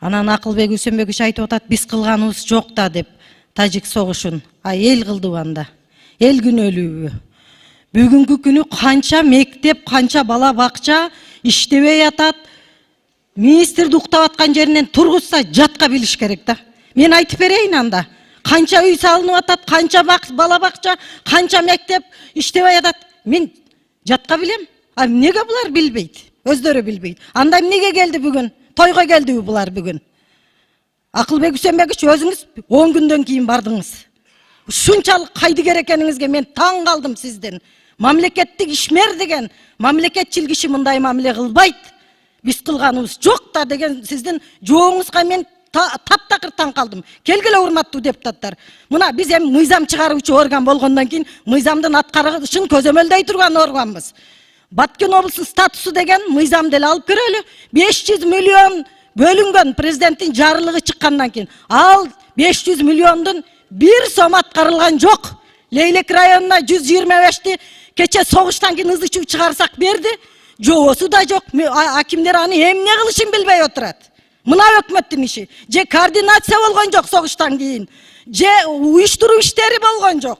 Анан Акылбек Үсөнбекович айтып атат, биз кылганыбыз жок да деп, тажик согушун. Эл кылды анда. Эл күнөөлүүбү. Бүгүнкү күнү канча мектеп, канча бала бакча иштебей атат. Министрди уктап аткан жеринен тургузса жатка билиш керек да. Мен айтып берейин анда. Канча үй салынып атат, канча бала бакча, канча мектеп иштебей атат. Мен жатка билем. А неге булар билбейт? Өздөрү билбейт. Анда эмнеге келди бүгүн? Тойго келдиби булар бүгүн? Акылбек Үсөнбекович, өзүңүз 10 күндөн кийин бардыңыз. Ушунчалык кайдыгер экениңизге мен таң калдым сизден. Мамлекеттик ишмер деген, мамлекетчил киши мындай мамиле кылбайт. Биз кылганыбыз жок да деген сиздин жооңузга мен таптакыр таң калдым. Келгиле, урматтуу депутаттар. Мына биз эми мыйзам чыгаруучу орган болгондон кийин мыйзамдын аткарышын көзөмөлдөй турган органбыз. Баткен облусунун статусу деген мыйзам деле алып көрөлү. 500 миллион бөлүнгөн президенттин жарлыгы чыккандан кийин. Ал 500 миллиондун 1 сом аткарылган жок. Лейлек районуна 125ти кече согуштан кийин ызычуу чыгарсак берди. Жоосу да жок. Акимдер аны эмне кылышын билбей отурат. Мына өкмөттүн иши. Же координация болгон жок согуштан кийин. Же уюштуруу иштери болгон жок.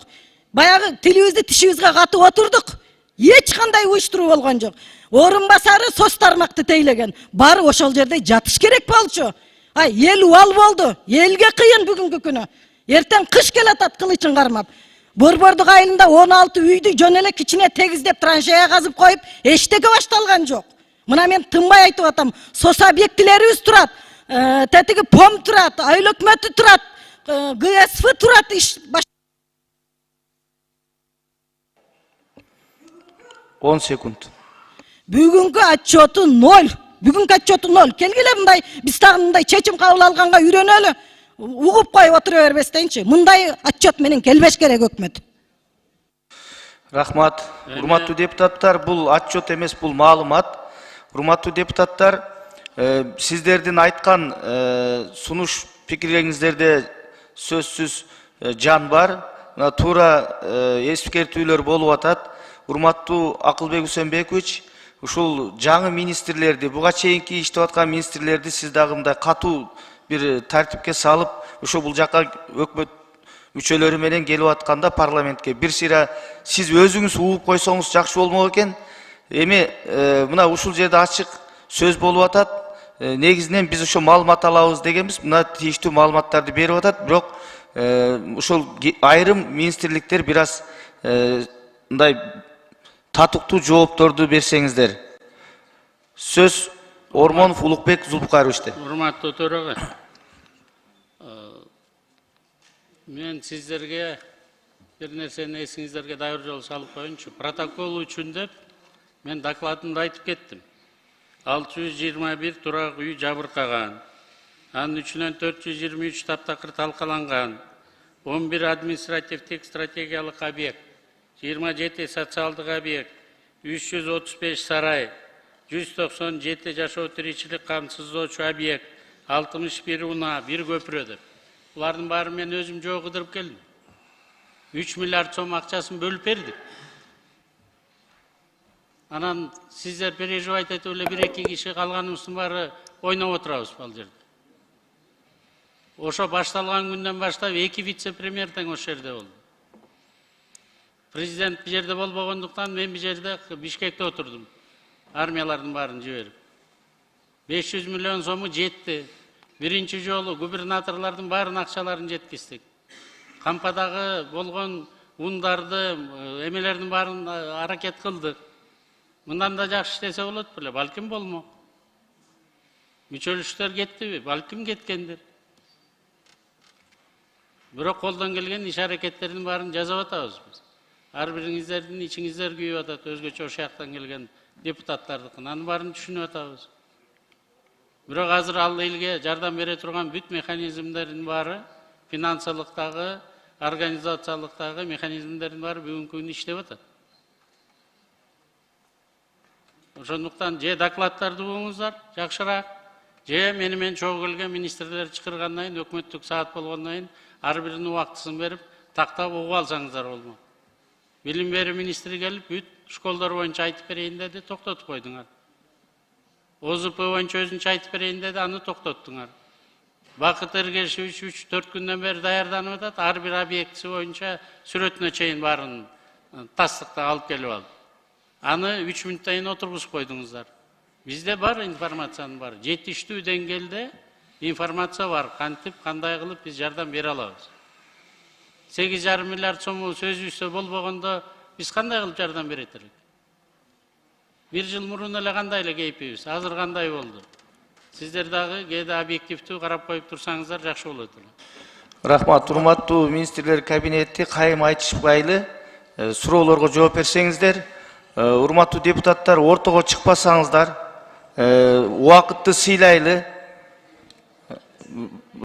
Баягы тилибизди тишибизге катып отурдук. Эч кандай уюштуруу болгон жок. Орун басары сос тармакты тейлеген. Бары ошол жерде жатыш керек болчу. Эл убал болду. Элге кыйын бүгүнкү күнү. Эртең кыш келатат кылычын кармап. Борбордук айылында 16 үйдү жөн эле кичине тегиздеп траншея казып коюп, эчтеке башталган жок. Мына мен тынбай айтып атам. Сос объектилерибиз турат. Тетиги ПОМ турат, айыл өкмөтү турат, ГСФ турат. 10 секунд. Бүгүнкү отчету 0. Бүгүнкү отчету 0. Келгиле мындай биз тагы мындай чечим кабыл алганга үйрөнөлү. Угуп коюп отура бербестенчи. Мындай отчет менен келбеш керек өкмөт. Рахмат. Урматтуу депутаттар, бул отчет эмес, бул маалымат. Урматтуу депутаттар, сиздердин айткан сунуш пикириңиздерде сөзсүз жан бар. Туура эскертүүлөр болуп атат. Урматтуу Акылбек Үсөнбекович, ушул жаңы министрлерди, буга чейинки иштеп аткан министрлерди сиз дагы мындай катуу bir тартипке салып, ошо бул жакка өкмөт мүчөлөрү менен келип атканда парламентке бир сыйра сиз өзүңүз угуп койсоңуз жакшы болмок экен. Эми мына ушул жерде ачык сөз болуп атат. Негизинен биз ошо маалымат алабыз дегенбиз. Мына тийиштүү маалыматтарды берип атат, бирок ошол айрым министрликтер бир аз мындай татыктуу жоопторду берсеңиздер. Сөз Ормонов Улукбек Зулпукаровичте. Урматтуу төрага. Мен сиздерге бир нерсени эсиңиздерге дайыр жолу салып коеюнчу. Протокол үчүн деп мен докладымда айтып кеттим. 621 турак үй жабыркаган. Анын үчүнөн 423 таптакыр талкаланган. 11 административдик стратегиялык объект, 27 социалдык объект, 335 сарай, 197 жашоо тиричилик камсыздоочу объект, 61 унаа, 1 көпүрө деп. Булардын баарын мен өзүм жөө кыдырып келдим. 3 миллиард сом акчасын бөлүп бердик. Анан сиздер переживать этип эле 1-2 киши калганыбыздын баары ойноп отурабыз бул жерде. Ошо башталган күндөн баштап 2 вице-премьер тең ошол жерде болду. Президент бул жерде болбогондуктан мен бул жерде Бишкекте отурдум. Армиялардын баарын жиберип. 500 миллион сому жетти. Биринчи жолу губернаторлордун баарын акчаларын жеткиздик. Кампадагы болгон ундарды, эмелердин баарын аракет кылдык. Мындан да жакшы иштесе болот беле, балким болмок. Мүчөлүштөр кеттиби? Балким кеткендир. Бирок колдон келген иш аракеттердин баарын жазып атабыз биз. Ар бириңиздердин ичиңиздер күйүп атат, өзгөчө ошол жактан келген депутаттардыкын. Анын баарын түшүнүп атабыз. Бирок азыр ал элге жардам бере турган бүт механизмдердин баары, финансылыктагы, организациялыктагы механизмдердин баары бүгүнкү күндө иштеп атат. Ошондуктан же докладдарды угуңуздар жакшыраак, же мени менен чогуу келген министрлер чакыргандан кийин, өкмөттүк саат болгондон кийин ар биринин убактысын берип, тактап угуп алсаңыздар болмок. Билим берүү министри келип, бүт школдор боюнча айтып берейин деди, токтотуп койдуңар. ОЗП боюнча өзүнчө айтып берейин деди, аны токтоттуңар. Бакыт Эргешевич 3-4 күндөн бери даярданып атат. Ар бир объектisi боюнча сүрөтүнө чейин баарын тастыкта алып келип алып. Аны 3 мүнөттөн отургузуп койдуңуздар. Бизде бар информациянын бары. Жетиштүү деңгээлде информация бар. Кантип, кандай кылып биз жардам бере алабыз. 8,5 миллиард сому сөзүбүздө болбогондо биз кандай кылып жардам берет элек? Bir жыл мурун эле кандай эле кейпибиз, азыр кандай болду? Сиздер дагы кээде объективдүү карап коюп турсаңыздар жакшы болот эле. Рахмат, урматтуу министрлер кабинети Кайым Айтышбайлы. Суроолорго жооп берсеңиздер. Урматтуу депутаттар, ортого чыкпасаңыздар, убакытты сыйлайлы.